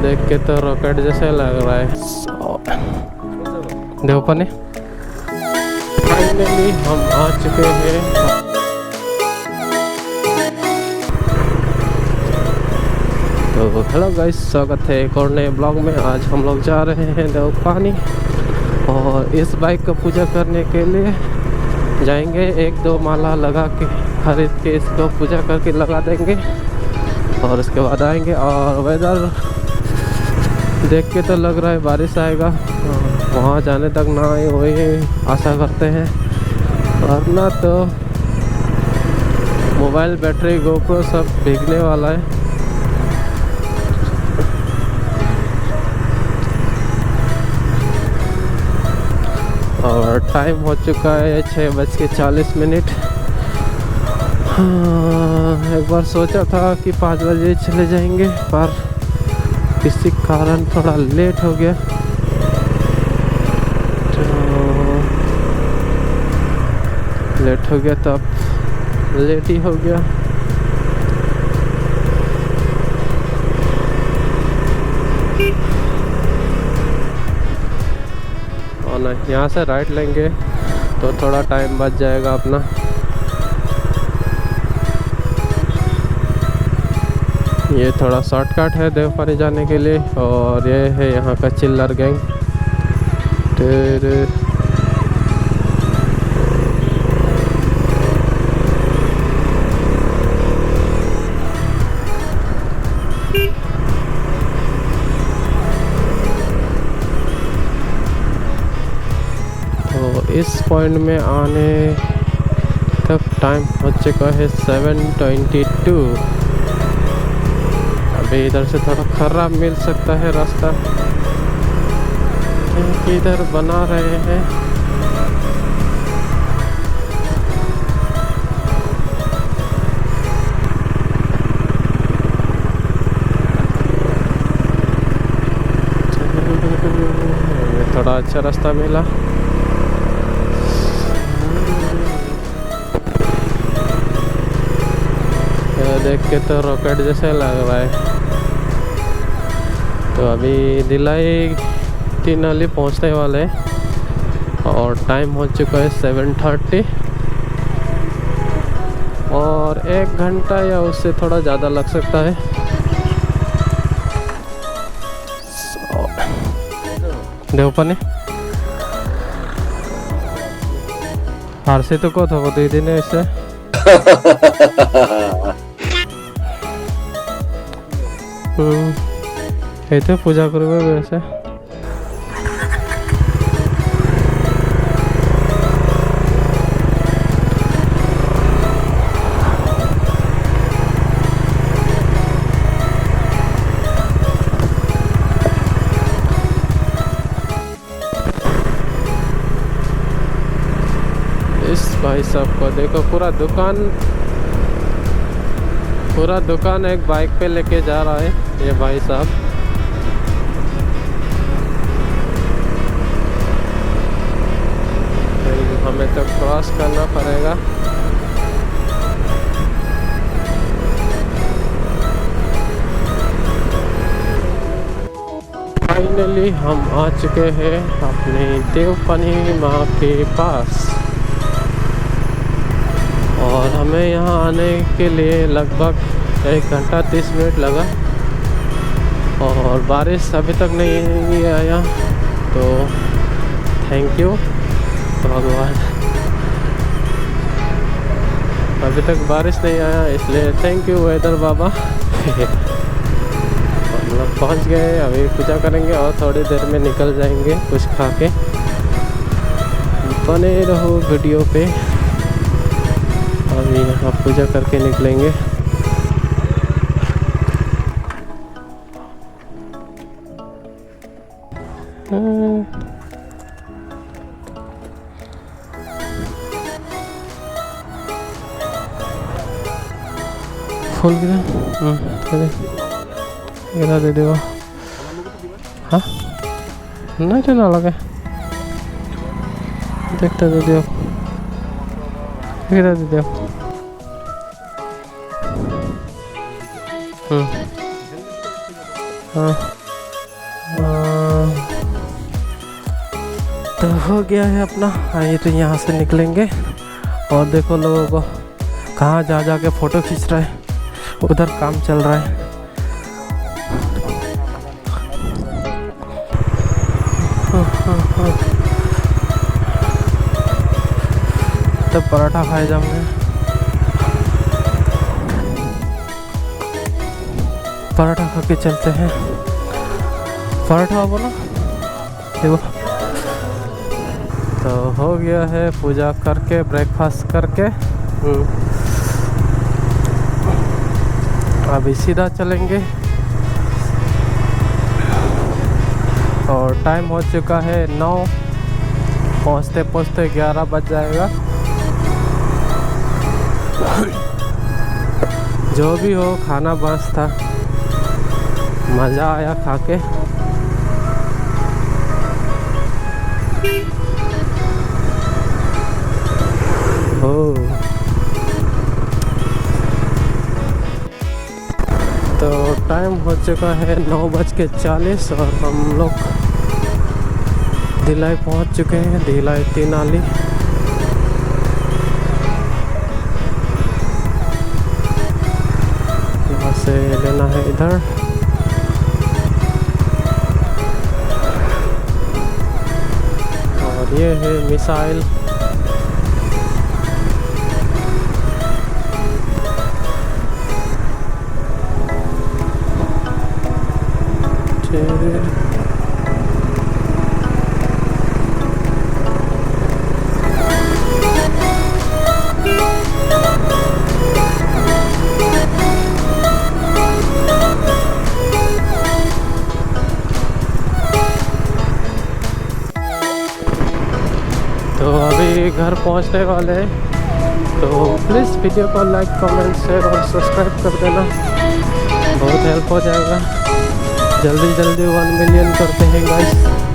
देख के तो रॉकेट जैसे लग रहा है। देवपानी फाइनली हम आ चुके हैं। तो हेलो गाइस, स्वागत है एक और नए ब्लॉग में। आज हम लोग जा रहे हैं देवपानी और इस बाइक का पूजा करने के लिए जाएंगे। एक दो माला लगा के खरीद के इसको पूजा करके लगा देंगे और उसके बाद आएंगे। और वेदर देख के तो लग रहा है बारिश आएगा, वहाँ जाने तक ना आए वही आशा करते हैं, वरना तो मोबाइल बैटरी गोप्रो सब भीगने वाला है। और टाइम हो चुका है 6:40। एक बार सोचा था कि 5 बजे चले जाएंगे, पर किसी कारण थोड़ा लेट हो गया। तो लेट हो गया तो अब लेट ही हो गया। और ना यहाँ से राइट लेंगे तो थोड़ा टाइम बच जाएगा अपना। ये थोड़ा शॉर्टकट है देवपानी जाने के लिए। और ये है यहाँ का चिल्लर गैंग। तो इस पॉइंट में आने तक टाइम हो चुका है 7:22। इधर से थोड़ा खराब मिल सकता है रास्ता, क्योंकि इधर बना रहे हैं। थोड़ा अच्छा रास्ता मिला। देख के तो रॉकेट जैसे लग रहा है। तो अभी दिलाई तीनाली पहुंचने वाले हैं और टाइम हो चुका है 7:30। और 1 घंटा या उससे थोड़ा ज़्यादा लग सकता है। देवपानी हार से तो को थको दे दिन ऐसे तो पूजा करबे वैसे। इस भाई साहब को देखो, पूरा दुकान एक बाइक पे लेके जा रहा है ये भाई साहब। हमें तो क्रॉस करना पड़ेगा। फाइनली हम आ चुके हैं अपने देवपानी माँ के पास। और हमें यहाँ आने के लिए लगभग 1 घंटा 30 मिनट लगा। और बारिश अभी तक नहीं आया, तो थैंक यू भगवान। अभी तक बारिश नहीं आया, इसलिए थैंक यू वेदर बाबा। हम लोग पहुँच गए, अभी पूजा करेंगे और थोड़ी देर में निकल जाएंगे कुछ खा के। बने रहो वीडियो पे। अभी यहाँ पूजा करके निकलेंगे। फूल गिरा दे देगा। हाँ नहीं तो ना लगे, देखते दे दियो, गिरा दे दियो। हाँ तो हो गया है अपना। आइए तो यहाँ से निकलेंगे। और देखो लोगों को कहाँ जा जा के फ़ोटो खींच रहा है, उधर काम चल रहा है। तो पराठा खाए जाऊंगे, पराठा खा के चलते हैं। पराठा बोलो देखो। तो हो गया है पूजा करके, ब्रेकफास्ट करके अभी सीधा चलेंगे। और टाइम हो चुका है 9, पहुँचते पहुँचते 11 बज जाएगा। जो भी हो, खाना मस्त था, मज़ा आया खा के। तो टाइम हो चुका है 9:40 और हम लोग धिलाई पहुंच चुके हैं, धिलाई तीनाली। यहाँ से लेना है इधर। और ये है मिसाइल। तो अभी घर पहुंचने वाले हैं। तो प्लीज़ वीडियो को लाइक, कमेंट, शेयर और सब्सक्राइब कर देना, बहुत हेल्प हो जाएगा। जल्दी जल्दी 1 मिलियन करते हैं गाइस।